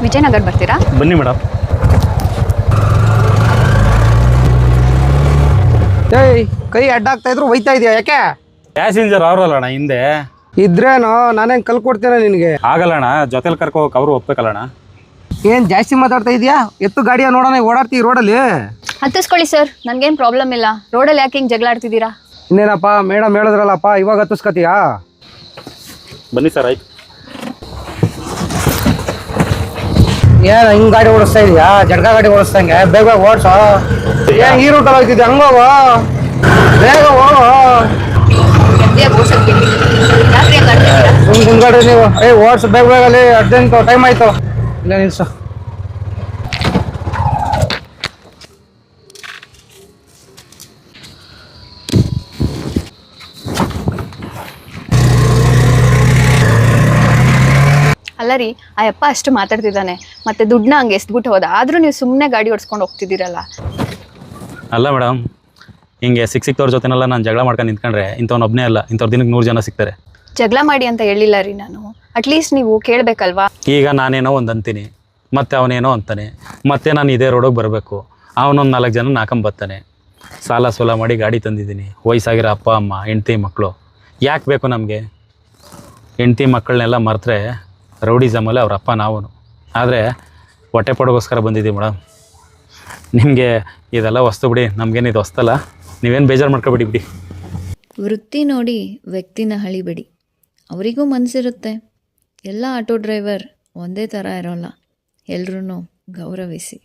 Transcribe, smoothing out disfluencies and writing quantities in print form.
ವಿಜಯನಗರ ಬರ್ತೀರಾ? ಬನ್ನಿ ಮೇಡಮ್. ಏಯ್ ಕೈ ಅಡ್ಡಾಗ್ತಾ ಇದ್ರು ಒಯ್ತಾ ಇದೆಯಾ ಯಾಕೆ? ಪ್ಯಾಸೆಂಜರ್ ಅವರಲ್ಲಣ್ಣ ಹಿಂದೆ. ಇದ್ರೇನೋ ನಾನೇನು ಕಲ್ಕೊಡ್ತೇನೆ ನಿನಗೆ. ಆಗಲ್ಲಣ್ಣ, ಜೊತೆಲಿ ಕರ್ಕೋ ಹೋಗಕ್ಕೆ ಅವರು ಒಪ್ಬೇಕಲ್ಲಣ್ಣ. ಏನು ಜಾಸ್ತಿ ಮಾತಾಡ್ತಾ ಇದೆಯಾ? ಎತ್ತು ಗಾಡಿಯ ನೋಡೋಣ, ಓಡಾಡ್ತೀವಿ ರೋಡಲ್ಲಿ. ಹತ್ತಿಸ್ಕೊಳ್ಳಿ ಸರ್, ನನಗೇನು ಪ್ರಾಬ್ಲಮ್ ಇಲ್ಲ. ರೋಡಲ್ಲಿ ಯಾಕೆ ಹಿಂಗೆ ಜಗಳ ಆಡ್ತಿದ್ದೀರಾ? ಇನ್ನೇನಪ್ಪ ಮೇಡಮ್ ಹೇಳಿದ್ರಲ್ಲಪ್ಪ, ಇವಾಗ ಹತ್ತಿಸ್ಕತೀಯಾ? ಬನ್ನಿ ಸರ್, ಆಯ್ತು. ಏನು ಹಿಂಗೆ ಗಾಡಿ ಓಡಿಸ್ತಾ ಇದೆಯಾ? ಜಡ್ಗ ಗಾಡಿ ಓಡಿಸ್ದಂಗೆ ಬೇಗ ಬೇಗ ಓಡಿಸೋ. ಏನು ಈ ರೂಟಲ್ಲಿ ಹೋಗ್ತಿದ್ದೆ? ಹಂಗೋಗೋ, ಬೇಗ ಹೋಗೋ. ಮುಂದ್ಗಡೆ ನೀವು ಓಡಿಸ್ ಬೇಗ ಬೇಗ, ಅಲ್ಲಿ ಅರ್ಜೆಂಟು ಟೈಮ್ ಆಯಿತು. ಇಲ್ಲ ನಿಲ್ಸು. ಅಲ್ಲ ರೀ, ಆ ಯಪ್ಪ ಅಷ್ಟು ಮಾತಾಡ್ತಿದ್ದಾನೆ, ಮತ್ತೆ ದುಡ್ಡನ್ನ ಹಂಗೆ ಎಸ್ಬಿಟ್ಟು ಹೋದ, ಆದರೂ ನೀವು ಸುಮ್ಮನೆ ಗಾಡಿ ಓಡಿಸ್ಕೊಂಡು ಹೋಗ್ತಿದ್ದೀರಲ್ಲ. ಅಲ್ಲ ಮೇಡಮ್, ಹಿಂಗೆ ಸಿಕ್ತವ್ರ ಜೊತೆನೆಲ್ಲ ನಾನು ಜಗಳ ಮಾಡ್ಕೊಂಡು ನಿಂತ್ಕೊಂಡ್ರೆ ಇಂಥವ್ನೊಬ್ಬನೇ ಅಲ್ಲ, ಇಂಥವ್ರ ದಿನಕ್ಕೆ 100 ಜನ ಸಿಗ್ತಾರೆ. ಜಗಳ ಮಾಡಿ ಅಂತ ಹೇಳಿಲ್ಲ ರೀ ನಾನು. ಅಟ್ಲೀಸ್ಟ್ ನೀವು ಕೇಳಬೇಕಲ್ವಾ? ಈಗ ನಾನೇನೋ ಒಂದು ಅಂತೀನಿ, ಮತ್ತೆ ಅವನೇನೋ ಅಂತಾನೆ, ಮತ್ತೆ ನಾನು ಇದೇ ರೋಡಿಗೆ ಬರಬೇಕು. ಅವನೊಂದು 4 ಜನ ನಾಕಂಬರ್ತಾನೆ. ಸಾಲ ಸೋಲ ಮಾಡಿ ಗಾಡಿ ತಂದಿದ್ದೀನಿ. ವಯಸ್ಸಾಗಿರೋ ಅಪ್ಪ ಅಮ್ಮ, ಹೆಂಡ್ತಿ ಮಕ್ಕಳು ಯಾಕೆ ಬೇಕು ನಮಗೆ? ಹೆಂಡ್ತಿ ಮಕ್ಕಳನ್ನೆಲ್ಲ ಮರೆತರೆ ರೌಡಿಸಮಲ್ಲಿ ಅವ್ರ ಅಪ್ಪ ನಾವು. ಆದರೆ ಹೊಟ್ಟೆ ಪಡೋಗೋಸ್ಕರ ಬಂದಿದ್ದೀವಿ ಮೇಡಮ್. ನಿಮಗೆ ಇದೆಲ್ಲ ವಸ್ತು ಬಿಡಿ, ನಮಗೇನು ಇದು ಹೊಸ್ತಲ್ಲ. ನೀವೇನು ಬೇಜಾರು ಮಾಡ್ಕೊಬಿಡಿ ಬಿಡಿ. ವೃತ್ತಿ ನೋಡಿ ವ್ಯಕ್ತಿನ ಹಳಿಬೇಡಿ. ಅವರಿಗೂ ಮನಸ್ಸಿರುತ್ತೆ. ಎಲ್ಲ ಆಟೋ ಡ್ರೈವರ್ ಒಂದೇ ಥರ ಇರೋಲ್ಲ. ಎಲ್ರೂ ಗೌರವಿಸಿ.